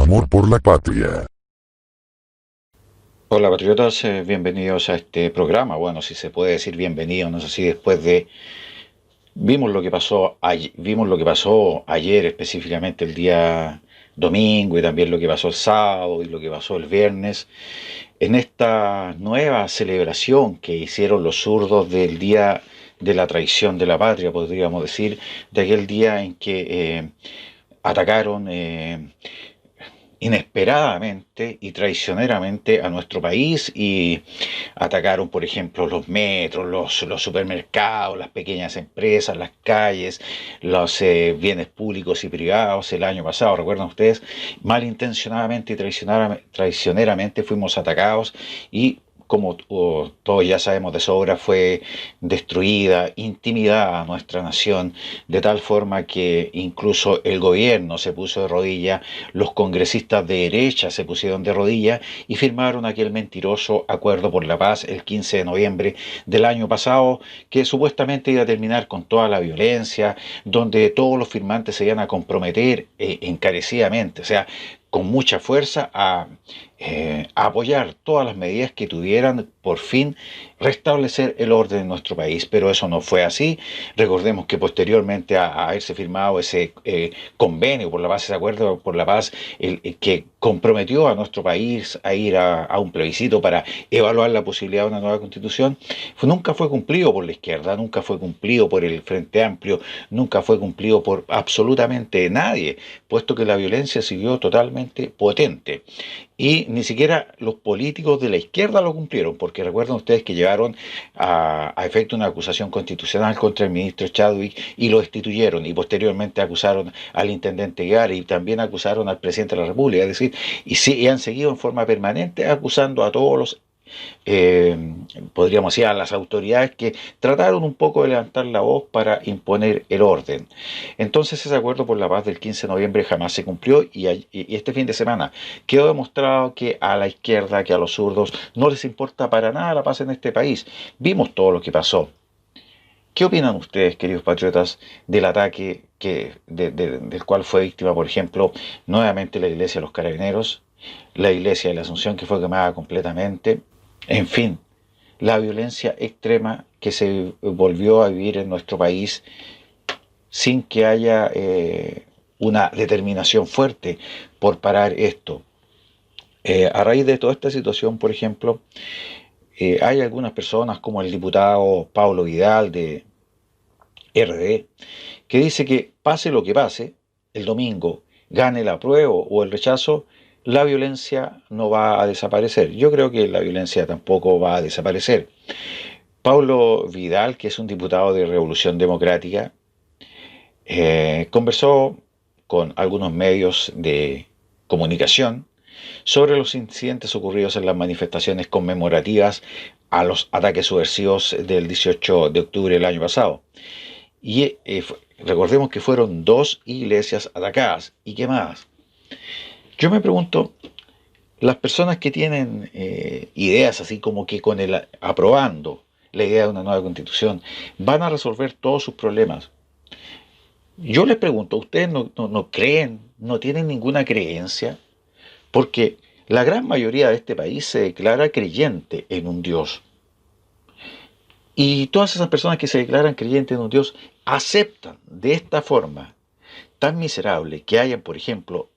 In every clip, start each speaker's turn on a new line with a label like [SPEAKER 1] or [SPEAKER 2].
[SPEAKER 1] amor por la patria.
[SPEAKER 2] Hola patriotas, bienvenidos a este programa. Bueno, si se puede decir bienvenido, no sé si después de vimos lo que pasó ayer, específicamente el día domingo, y también lo que pasó el sábado y lo que pasó el viernes en esta nueva celebración que hicieron los zurdos del día de la traición de la patria, podríamos decir, de aquel día en que atacaron inesperadamente y traicioneramente a nuestro país y atacaron, por ejemplo, los metros, los supermercados, las pequeñas empresas, las calles, los bienes públicos y privados el año pasado. ¿Recuerdan ustedes? Malintencionadamente y traicioneramente fuimos atacados y como todos ya sabemos de sobra, fue destruida, intimidada nuestra nación, de tal forma que incluso el gobierno se puso de rodillas, los congresistas de derecha se pusieron de rodillas y firmaron aquel mentiroso acuerdo por la paz el 15 de noviembre del año pasado, que supuestamente iba a terminar con toda la violencia, donde todos los firmantes se iban a comprometer encarecidamente, o sea, con mucha fuerza a apoyar todas las medidas que tuvieran por fin restablecer el orden en nuestro país, pero eso no fue así. Recordemos que posteriormente a haberse firmado ese convenio por la paz, ese acuerdo por la paz, que comprometió a nuestro país a ir a un plebiscito para evaluar la posibilidad de una nueva constitución, nunca fue cumplido por la izquierda, nunca fue cumplido por el Frente Amplio, nunca fue cumplido por absolutamente nadie, puesto que la violencia siguió totalmente potente. Y ni siquiera los políticos de la izquierda lo cumplieron, porque recuerden ustedes que llevaron a efecto una acusación constitucional contra el ministro Chadwick y lo destituyeron, y posteriormente acusaron al intendente Guevara y también acusaron al presidente de la República, es decir, y han seguido en forma permanente acusando a todos los eh, podríamos decir, a las autoridades que trataron un poco de levantar la voz para imponer el orden. Entonces ese acuerdo por la paz del 15 de noviembre jamás se cumplió y este fin de semana quedó demostrado que a la izquierda, que a los zurdos, no les importa para nada la paz en este país. Vimos todo lo que pasó. ¿Qué opinan ustedes, queridos patriotas, del ataque del cual fue víctima, por ejemplo, nuevamente la iglesia de los Carabineros, la iglesia de la Asunción que fue quemada completamente, en fin, la violencia extrema que se volvió a vivir en nuestro país sin que haya una determinación fuerte por parar esto? A raíz de toda esta situación, por ejemplo, hay algunas personas como el diputado Pablo Vidal de RD, que dice que pase lo que pase, el domingo, gane el apruebo o el rechazo, la violencia no va a desaparecer. Yo creo que la violencia tampoco va a desaparecer. Pablo Vidal, que es un diputado de Revolución Democrática, conversó con algunos medios de comunicación sobre los incidentes ocurridos en las manifestaciones conmemorativas a los ataques subversivos del 18 de octubre del año pasado. Y recordemos que fueron dos iglesias atacadas y quemadas. Yo me pregunto, las personas que tienen ideas así como que con el aprobando la idea de una nueva constitución van a resolver todos sus problemas. Yo les pregunto, ¿ustedes no creen, no tienen ninguna creencia? Porque la gran mayoría de este país se declara creyente en un Dios. Y todas esas personas que se declaran creyentes en un Dios aceptan de esta forma tan miserable que hayan, por ejemplo,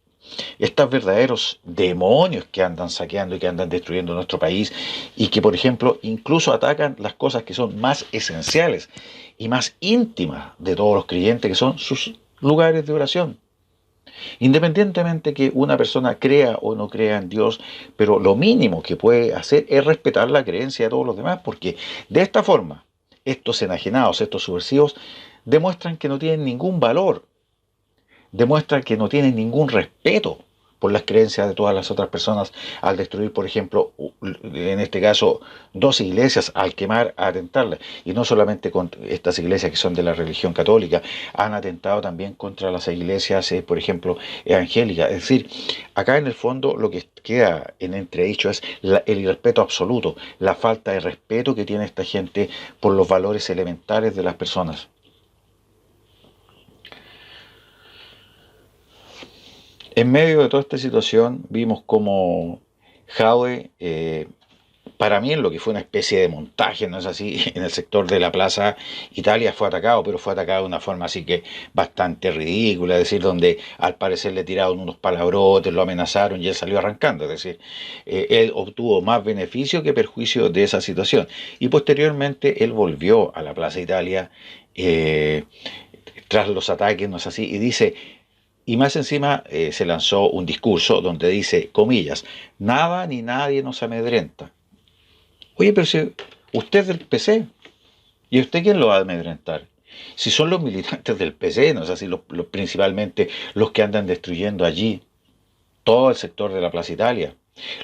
[SPEAKER 2] estos verdaderos demonios que andan saqueando y que andan destruyendo nuestro país y que, por ejemplo, incluso atacan las cosas que son más esenciales y más íntimas de todos los creyentes, que son sus lugares de oración. Independientemente que una persona crea o no crea en Dios, pero lo mínimo que puede hacer es respetar la creencia de todos los demás, porque de esta forma, estos enajenados, estos subversivos, demuestran que no tienen ningún valor, demuestran que no tienen ningún respeto por las creencias de todas las otras personas al destruir, por ejemplo, en este caso, dos iglesias, al quemar, a atentarlas. Y no solamente contra estas iglesias que son de la religión católica, han atentado también contra las iglesias, por ejemplo, evangélicas. Es decir, acá en el fondo lo que queda en entredicho es el irrespeto absoluto, la falta de respeto que tiene esta gente por los valores elementales de las personas. En medio de toda esta situación vimos como Jadwe, para mí en lo que fue una especie de montaje, no es así, en el sector de la Plaza Italia fue atacado, pero fue atacado de una forma así que bastante ridícula, es decir, donde al parecer le tiraron unos palabrotes, lo amenazaron y él salió arrancando, es decir, él obtuvo más beneficio que perjuicio de esa situación. Y posteriormente él volvió a la Plaza Italia eh, tras los ataques, no es así, y dice, y más encima se lanzó un discurso donde dice, comillas, nada ni nadie nos amedrenta. Oye, pero si usted es del PC, ¿y usted quién lo va a amedrentar? Si son los militantes del PC, no es así, principalmente los que andan destruyendo allí todo el sector de la Plaza Italia,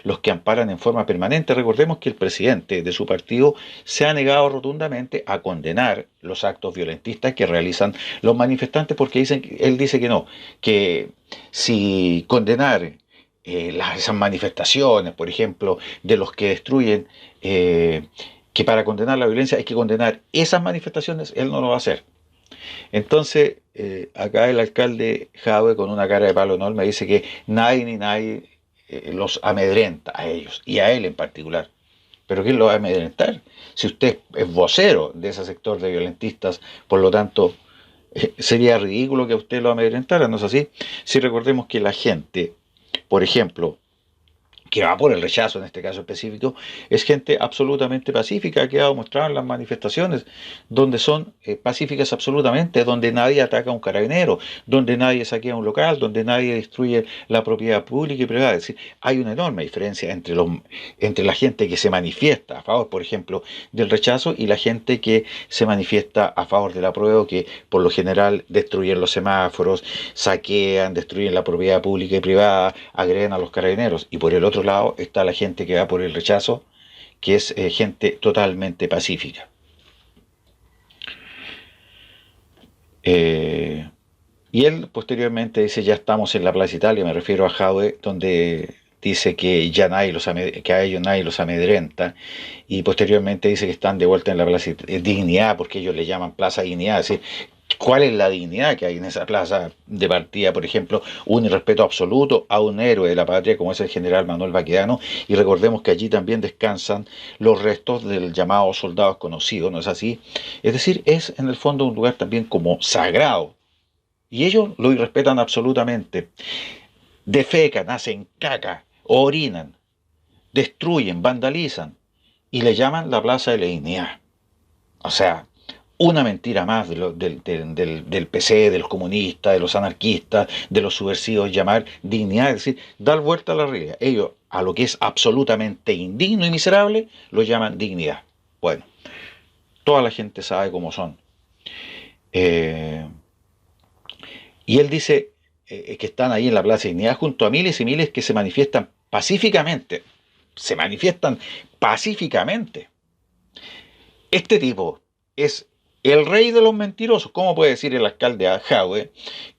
[SPEAKER 2] los que amparan en forma permanente. Recordemos que el presidente de su partido se ha negado rotundamente a condenar los actos violentistas que realizan los manifestantes porque él dice que no, que si condenar esas manifestaciones, por ejemplo, de los que destruyen, que para condenar la violencia hay que condenar esas manifestaciones, él no lo va a hacer. Entonces, acá el alcalde Jadwe con una cara de palo enorme dice que nadie ni nadie los amedrenta a ellos y a él en particular. ¿Pero quién lo va a amedrentar? Si usted es vocero de ese sector de violentistas, por lo tanto, sería ridículo que a usted lo amedrentara, ¿no es así? Si recordemos que la gente, por ejemplo, que va por el rechazo en este caso específico, es gente absolutamente pacífica, que ha quedado mostrado en las manifestaciones, donde son pacíficas absolutamente, donde nadie ataca a un carabinero, donde nadie saquea un local, donde nadie destruye la propiedad pública y privada. Es decir, hay una enorme diferencia entre la gente que se manifiesta a favor, por ejemplo, del rechazo y la gente que se manifiesta a favor del apruebo, que por lo general destruyen los semáforos, saquean, destruyen la propiedad pública y privada, agreden a los carabineros. Y por el otro lado está la gente que va por el rechazo, que es gente totalmente pacífica. Eh, y él posteriormente dice, ya estamos en la Plaza Italia, me refiero a Jadwe, donde dice que ya nadie que a ellos nadie los amedrenta, y posteriormente dice que están de vuelta en la Plaza Dignidad, porque ellos le llaman Plaza Dignidad, es decir, ¿cuál es la dignidad que hay en esa plaza de partida? Por ejemplo, un irrespeto absoluto a un héroe de la patria como es el general Manuel Baquedano, y recordemos que allí también descansan los restos del llamado soldado desconocido, ¿no es así? Es decir, es en el fondo un lugar también como sagrado, y ellos lo irrespetan absolutamente. Defecan, hacen caca, orinan, destruyen, vandalizan, y le llaman la Plaza de la Dignidad. O sea, una mentira más del PC, de los comunistas, de los anarquistas, de los subversivos, llamar dignidad, es decir, dar vuelta a la realidad. Ellos, a lo que es absolutamente indigno y miserable, lo llaman dignidad. Bueno, toda la gente sabe cómo son. Eh, y él dice que están ahí en la Plaza de Dignidad junto a miles y miles que se manifiestan pacíficamente. Se manifiestan pacíficamente. Este tipo es el rey de los mentirosos. ¿Cómo puede decir el alcalde Jadwe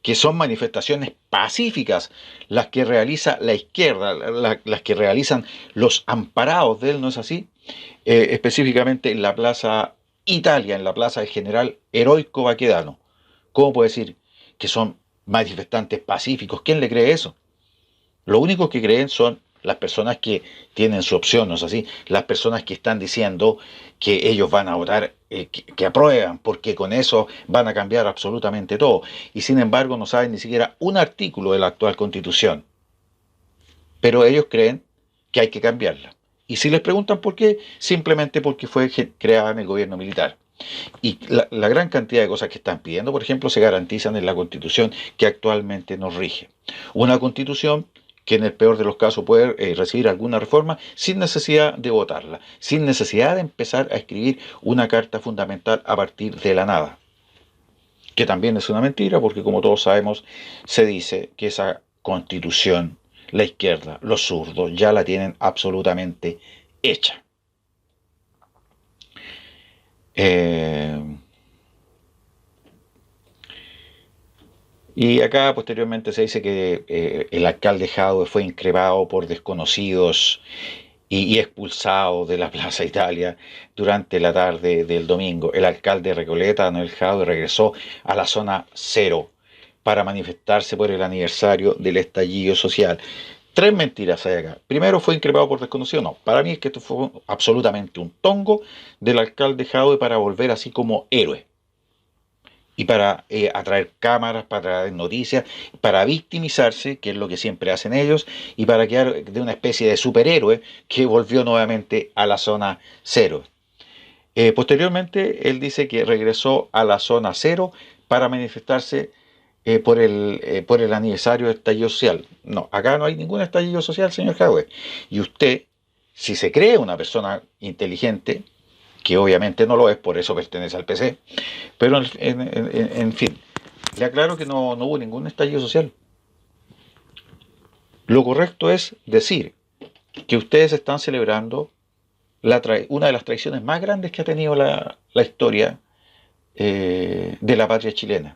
[SPEAKER 2] que son manifestaciones pacíficas las que realiza la izquierda, las que realizan los amparados de él, ¿no es así? Específicamente en la Plaza Italia, en la Plaza del General Heroico Baquedano. ¿Cómo puede decir que son manifestantes pacíficos? ¿Quién le cree eso? Lo único que creen son las personas que tienen su opción, ¿no es así? Las personas que están diciendo que ellos van a votar, que aprueban, porque con eso van a cambiar absolutamente todo. Y sin embargo no saben ni siquiera un artículo de la actual Constitución. Pero ellos creen que hay que cambiarla. Y si les preguntan por qué, simplemente porque fue creada en el gobierno militar. Y la gran cantidad de cosas que están pidiendo, por ejemplo, se garantizan en la Constitución que actualmente nos rige. Una Constitución que en el peor de los casos puede recibir alguna reforma sin necesidad de votarla, sin necesidad de empezar a escribir una carta fundamental a partir de la nada. Que también es una mentira porque como todos sabemos se dice que esa Constitución, la izquierda, los zurdos, ya la tienen absolutamente hecha. Eh, Y acá posteriormente se dice que el alcalde Jadwe fue increpado por desconocidos y expulsado de la Plaza Italia durante la tarde del domingo. El alcalde de Recoleta, Noel Jadwe, regresó a la zona cero para manifestarse por el aniversario del estallido social. Tres mentiras hay acá. Primero, fue increpado por desconocido. No, para mí es que esto fue absolutamente un tongo del alcalde Jadwe para volver así como héroe. Y para atraer cámaras, para traer noticias, para victimizarse, que es lo que siempre hacen ellos, y para quedar de una especie de superhéroe que volvió nuevamente a la zona cero. Posteriormente, él dice que regresó a la zona cero para manifestarse por el aniversario del estallido social. No, acá no hay ningún estallido social, señor Jadwe. Y usted, si se cree una persona inteligente, que obviamente no lo es, por eso pertenece al PC, pero en fin, le aclaro que no hubo ningún estallido social. Lo correcto es decir que ustedes están celebrando una de las traiciones más grandes que ha tenido la historia de la patria chilena,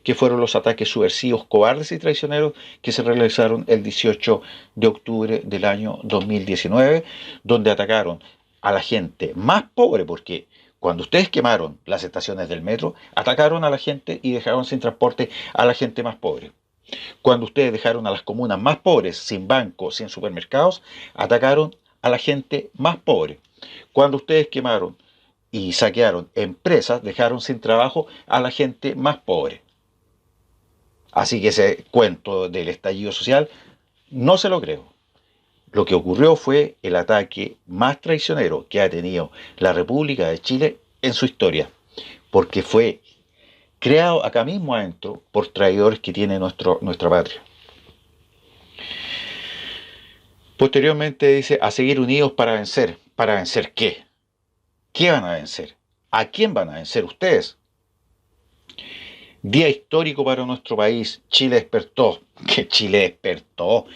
[SPEAKER 2] que fueron los ataques subversivos, cobardes y traicioneros que se realizaron el 18 de octubre del año 2019, donde atacaron a la gente más pobre, porque cuando ustedes quemaron las estaciones del metro, atacaron a la gente y dejaron sin transporte a la gente más pobre. Cuando ustedes dejaron a las comunas más pobres sin bancos, sin supermercados, atacaron a la gente más pobre. Cuando ustedes quemaron y saquearon empresas, dejaron sin trabajo a la gente más pobre. Así que ese cuento del estallido social no se lo creo. Lo que ocurrió fue el ataque más traicionero que ha tenido la República de Chile en su historia, porque fue creado acá mismo adentro por traidores que tiene nuestra patria. Posteriormente dice, a seguir unidos para vencer. ¿Para vencer qué? ¿Qué van a vencer? ¿A quién van a vencer ustedes? Día histórico para nuestro país. Chile despertó. ¿Qué Chile despertó?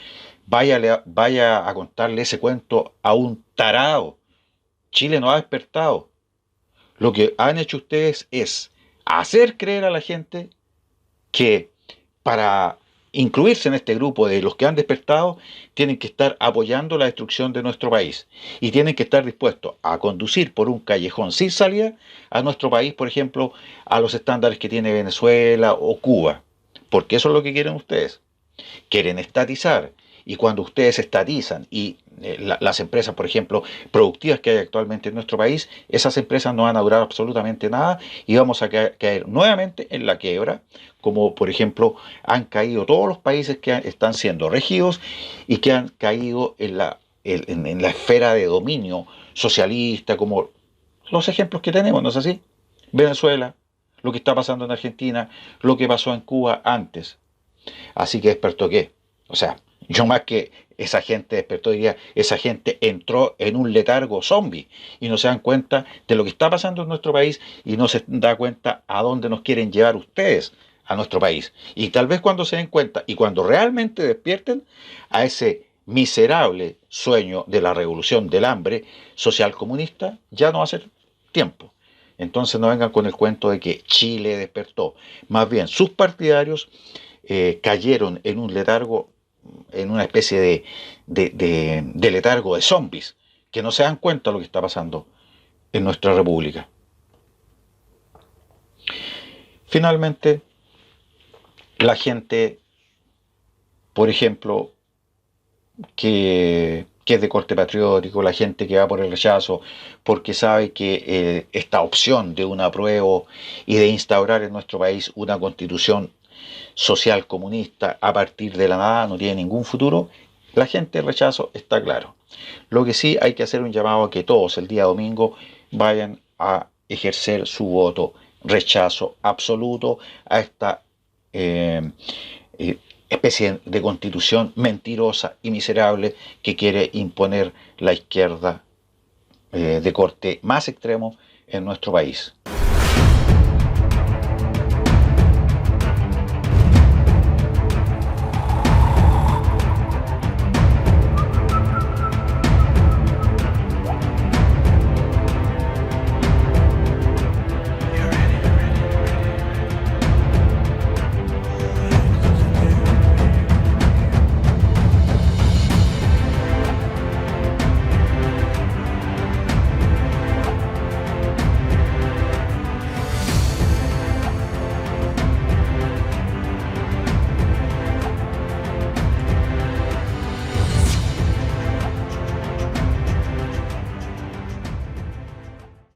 [SPEAKER 2] Vaya a contarle ese cuento a un tarado. Chile no ha despertado. Lo que han hecho ustedes es hacer creer a la gente que para incluirse en este grupo de los que han despertado, tienen que estar apoyando la destrucción de nuestro país y tienen que estar dispuestos a conducir por un callejón sin salida a nuestro país, por ejemplo, a los estándares que tiene Venezuela o Cuba, porque eso es lo que quieren ustedes. Quieren estatizar, y cuando ustedes estatizan y las empresas, por ejemplo, productivas que hay actualmente en nuestro país, esas empresas no van a durar absolutamente nada y vamos a caer nuevamente en la quiebra, como por ejemplo han caído todos los países que están siendo regidos y que han caído en la esfera de dominio socialista, como los ejemplos que tenemos, ¿no es así? Venezuela, lo que está pasando en Argentina, lo que pasó en Cuba antes. Así que despertó qué. O sea, yo más que esa gente despertó, diría, esa gente entró en un letargo zombie y no se dan cuenta de lo que está pasando en nuestro país y no se da cuenta a dónde nos quieren llevar ustedes a nuestro país. Y tal vez cuando se den cuenta y cuando realmente despierten a ese miserable sueño de la revolución del hambre social comunista, ya no va a ser tiempo. Entonces no vengan con el cuento de que Chile despertó. Más bien, sus partidarios cayeron en un letargo, en una especie de letargo de zombies, que no se dan cuenta de lo que está pasando en nuestra república. Finalmente, la gente, por ejemplo, que es de corte patriótico, la gente que va por el rechazo, porque sabe que esta opción de un apruebo y de instaurar en nuestro país una constitución social comunista a partir de la nada no tiene ningún futuro, la gente del rechazo está claro. Lo que sí hay que hacer un llamado a que todos el día domingo vayan a ejercer su voto rechazo absoluto a esta especie de constitución mentirosa y miserable que quiere imponer la izquierda de corte más extremo en nuestro país.